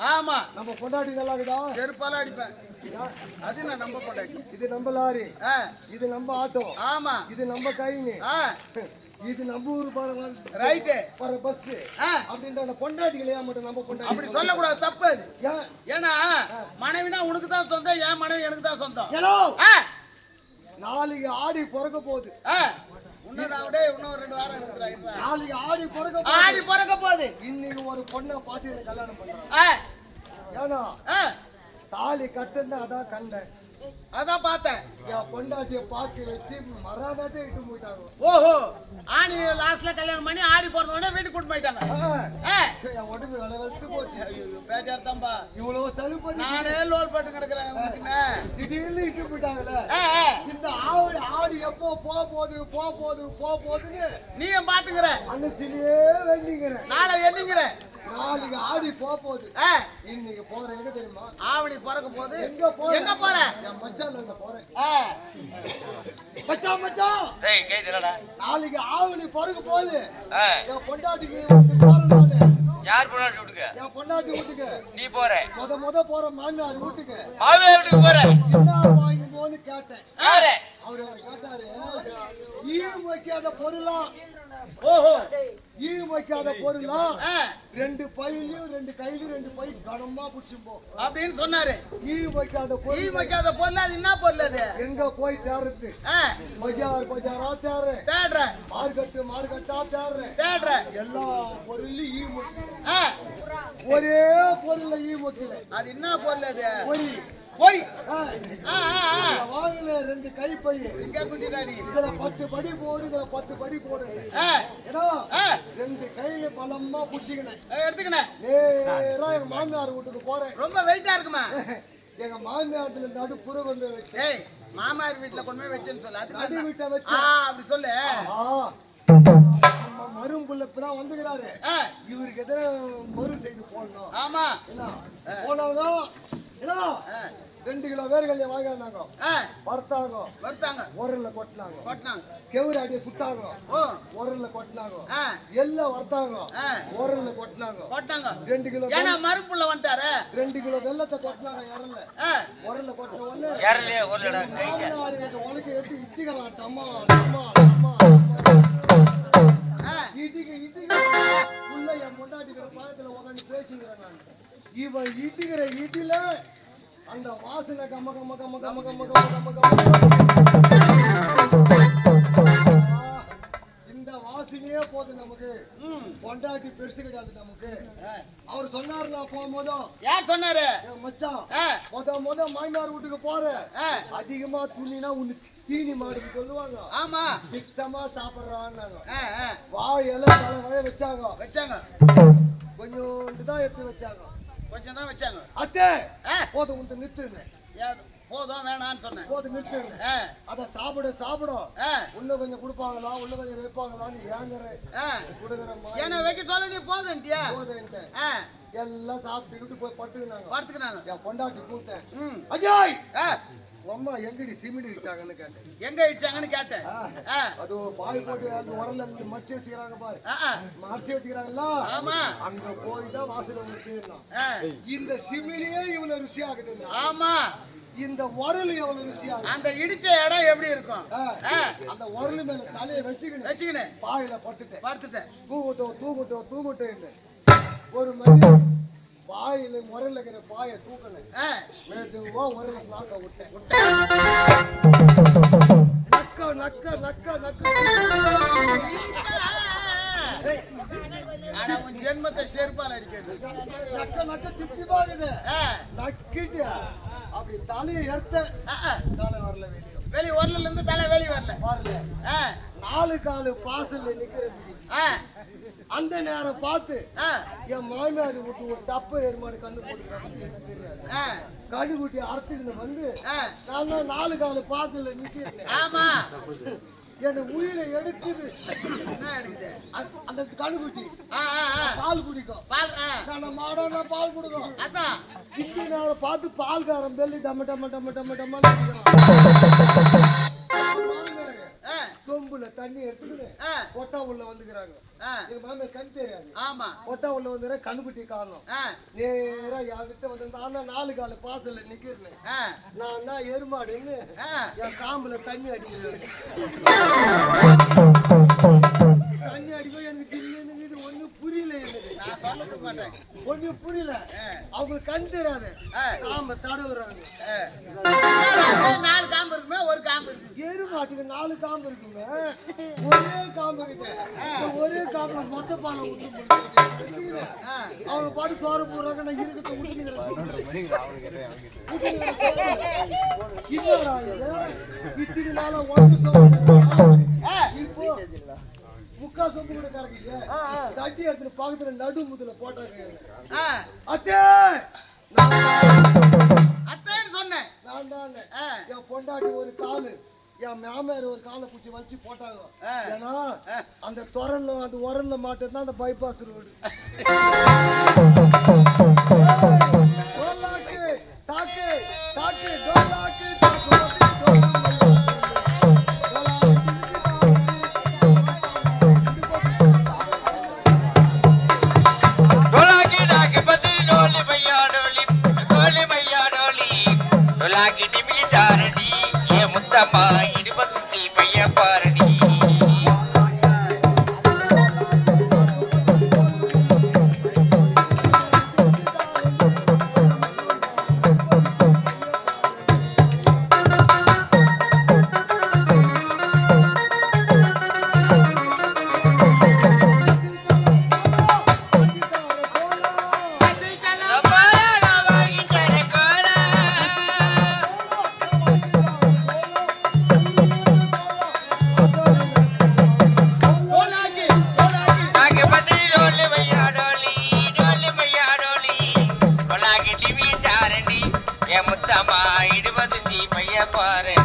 ஆமா நம்ம பொண்டாட்டி நல்லா இருக்குதா? செருப்பால அடிப்பேன். அது நான் நம்ம பொண்டாட்டி. இது நம்ம லாரி, இது நம்ம ஆட்டோ, ஆமா இது நம்ம கைனு, இது நம்ம ஊரு பாரு ரைட் பாரு பஸ் அப்படின்ற பொண்டாட்டிகளே மட்டும் நம்ம பொண்டாட்டி அப்படி சொல்ல கூடாது, தப்பு அது. ஏன்னா மனைவினா உனக்கு தான் சொந்தம், என் மனைவி எனக்கு தான் சொந்தம். நாளைக்கு ஆடி பிறக்க போகுது. இன்னும் 2 வாரம் இருக்குடா. நாளைக்கு ஆடி பிறக்க போகுது. இன்னைக்கு ஒரு பொண்ணை பார்த்து எனக்கு கல்யாணம் பண்றாங்க. ஏன்னா தாலி கட்டுன்னு அதான் கண்டேன், அதான் பார்த்தேன். என் பொண்டாட்டிய பாக்கி வச்சு மறாதே இட்டு போயிட்டாங்க. ஓஹோ, ஆடி லாஸ்ட்ல கல்யாணம் பண்ணி ஆடி போறத உடனே வீட்டுக்கு கூட்டு போயிட்டாங்க. என் உடம்பு விலை வச்சு போச்சு. பேஜார் தான்பா, இவ்வளவு சலுப்பதி நானே லோல் போட்டு கிடக்குறேன். திடீர்னு இட்டு போயிட்டாங்கல்ல. இந்த ஆடி எப்போ போகுதுன்னு நீயும் பாத்துக்கிற, அன்னசிலேயே வேண்டிங்கிற, நாளை எண்ணிங்கிற. நாளைக்கு ஆடி போகுது. இன்னைக்கு போறேன் எங்க தெரியுமா? ஆவணி பிறக்க போகுது. எங்க போற? என் மச்சான் அங்க போறேன். மச்சான் டேய் கேக்குறடா, நாளைக்கு ஆவணி பிறக்க போகுது. என் பொண்டாட்டிக்கு போறேன். யார் பொண்டாட்டி வீட்டுக்கு? என் பொண்டாட்டி வீட்டுக்கு. நீ போற? முத போற மாமியார் வீட்டுக்கு. மாமியார் வீட்டுக்கு போற? என்ன வாங்கி போன்னு கேட்டேன். அவரு கேட்டாரு, ஈழம் வைக்காத பொருளா? ஓஹோ, ஈழம் வைக்காத பொருளா? 2 பையிலையும் 2 கையிலும் 2 பை கனமா புடிச்சுப்போ அப்படின்னு சொன்னாரு. ஈழம் வைக்காத பொருள். ஈழம் வைக்காத பொருள் அது என்ன பொருள்? அது எங்க போய் தேடுறது? பஜாரா தேடுற, மார்க்கெட்டா தேடுற. எல்லா பொருளையும் ஈ முக்கிய, ஒரே பொருள்ல ஈ முக்கிய. அது என்ன பொருள்? அது பொரி. வாங்கல 2 கைப்பை. இங்க குட்டிடாடி, இதுல 10 படி போடு, இதுல 10 படி போடு. ஏன்னா 2 கையில பலமா புடிச்சுக்கினேன், எடுத்துக்கினேன். நேரா எங்க மாமியார் வீட்டுக்கு போறேன். ரொம்ப வெயிட்டா இருக்குமா? எங்க மாமியார்ல நடுப்புற வந்து வச்சு. டேய், மாமார் வீட்ல கொண்டு போய் வச்சேன்னு சொல்லு. அது நடு வீட்டை வச்சு. அப்படி சொல்லு. நம்ம மரும்புள்ள இப்பதான் வந்துக்கிறாரு. இவருக்கு எதனா மறு செய்து போடணும். ஆமா, என்ன போனாங்க? என்ன 2 கிலோ வேர்கல்ல வாங்கினாங்க, வறுத்தாங்க, உரல்ல கொட்டினாங்க, கெவுரு அடிய சுட்டாங்க, உரல்ல கொட்டினாங்க, எல்லாம் வறுத்தாங்க, உரல்ல கொட்டினாங்க. 2 கிலோ ஏன்னா மறுப்புள்ள வந்துட்டாரு. 2 கிலோ வெல்லத்தை கொட்டினாங்க உரல்ல கொட்டின உடனே உனக்கு எடுத்து இட்டிக்கிறான். அம்மா இட்டிக்க உள்ள என் பொண்டாட்டி பக்கத்துல உட்காந்து பேசிக்கிறேன் நான். இவன் இட்டிக்கிற இட்டில அந்த வாசனை கம்ம இந்த வாசனையே போதும் நமக்கு. பொண்டாட்டி பெருசு கிடையாது நமக்கு. அவர் சொன்னாரு, நான் போகும்போதும். யார் சொன்னாரு? மச்சான் முத மாமியார் வீட்டுக்கு போற, அதிகமா துணினா உனக்கு தீனி மாடுக்கு சொல்லுவாங்க. ஆமா, திட்டமா சாப்பிடுறான்னாங்க. வாயெல்லாம் பல வய வச்சாங்க. கொஞ்சோண்டு தான் எடுத்து வச்சாங்க. கொஞ்சம் தான் வச்சாங்க. அத்தே போதும் உன்ட்டு நிறுத்துங்க. போதும் வேணான்னு சொன்னேன். போதும் நிறுத்துங்க. அத சாப்பிடும் உள்ள கொஞ்சம் கொடுப்பாங்களா, உள்ள கொஞ்சம் வைப்பாங்களான்னு கொடுக்குறேன். ஏன்னா வைக்க சொல்ல நீ போதுன்ட்டியா? போதுன்ட்டு எல்லாம் சாப்பிட்டுக்கிட்டு போய் படுத்துக்கினாங்க. என் பொண்டாட்டி கூப்பிட்டேன். அஜய் அம்மா எங்கடி சிமிடி வச்சாங்கன்னு கேட்டேன். எங்க இடிச்சாங்கன்னு கேட்டேன். அது பாய் போட்டு அந்த உரல்ல மடிச்சு வச்சுக்கிறாங்க பாரு, மடிச்சு வச்சுக்கிறாங்களா? ஆமா, அங்க போய் தான் வாசல வந்து இந்த சிமிலியே இவ்வளவு ருசி ஆகுது. ஆமா, இந்த உரல் எவ்வளவு ருசியா இருக்கு. அந்த இடிச்ச இடம் எப்படி இருக்கும்? அந்த உரல் மேல தலையை வச்சுக்கினேன், பாயில படுத்துட்டேன். தூங்கட்டும் ஒரு மணி பாயில முறையில் இருக்கிற பாயை தூக்கணும். மெதுவா உரல நாக்க விட்டேன். நக்க ஜென்மத்தை செருப்பால் அடிக்கிறது. நக்க தித்தி பாக்குது. நக்கிட்டு அப்படி தலையை எடுத்த தலை வரல, வெளி உரல இருந்து தலை வெளி வரல. 4 காலு பாசல்ல நிக்கிறது. அந்த நேரம் பார்த்து என் மாமியார் விட்டு ஒரு சப்ப ஏறுமாடு கண்ணு போட்டுக்கிறாங்க. கடுகுட்டி அறுத்துக்கிட்டு வந்து நான் தான் 4 காலு பாசல்ல நிக்கிறேன். ஆமா, என் உயிரை எடுக்குது. என்ன எடுக்குது? அந்த கடுகுட்டி பால் குடிக்கும். நான் மாடான பால் குடிக்கும். அதான் இந்த நேரம் பார்த்து பால்காரம் பெல்லி டம்ம சொம்புல தண்ணி எடுத்துக்கிட்டு கொட்டா உள்ள வந்துக்கிறாங்க. எங்க மாமியார் கண் தெரியாது. ஆமா கொட்டா உள்ள வந்துற கண்ணுக்குட்டி காரணம் நேரா என்கிட்ட வந்து நான் 4 கால பாசல்ல நிக்கிறேன். நான் தான் எருமாடுன்னு என் காம்புல தண்ணி அடிக்கிறேன். தண்ணி அடிக்கும் எனக்கு திடீர்னு இது ஒண்ணும் புரியல. எனக்கு நான் சொல்ல மாட்டேன். ஒண்ணும் புரியல. அவங்களுக்கு கண் தெரியாது. காம்ப தடவுறாங்க. 4 காம்பு இருக்குமே, ஒரு காம்பு இருக்கு. எருமாட்டுக்கு 4 காம்பு இருக்குங்க. ஒரே காம்பு கிட்ட ஒரே காம்புல மொத்த பாலை விட்டு அவங்க பாட்டு சோறு போடுறாங்க. நான் இருக்கட்டும் என்னடா இத்தனை நாளா இப்போ முக்கா சொம்பு கூட கறக்கீங்க. தட்டி எடுத்துட்டு பக்கத்துல நடு முதுல போட்டாங்க. அத்தே அத்தைன்னு சொன்னேன். நான் தான் என் பொண்டாட்டி ஒரு காலு என் மாமியார் ஒரு காலை குச்சி வச்சு போட்டாங்க. ஏன்னா அந்த துறல்ல அந்த உரல்ல மாட்டது தான் அந்த பைபாஸ் ரோடு. டோலாக்கு டாக்கு டாக்கு டோலாக்கு ढोलाकी डाके बदी डोली मैया डोली मैया डोली ढोलाकी डिमी डारडी ये मुत्तमा इडबत्ती मैया पारडी मुत्तमा इडबत्ती मैया पारडी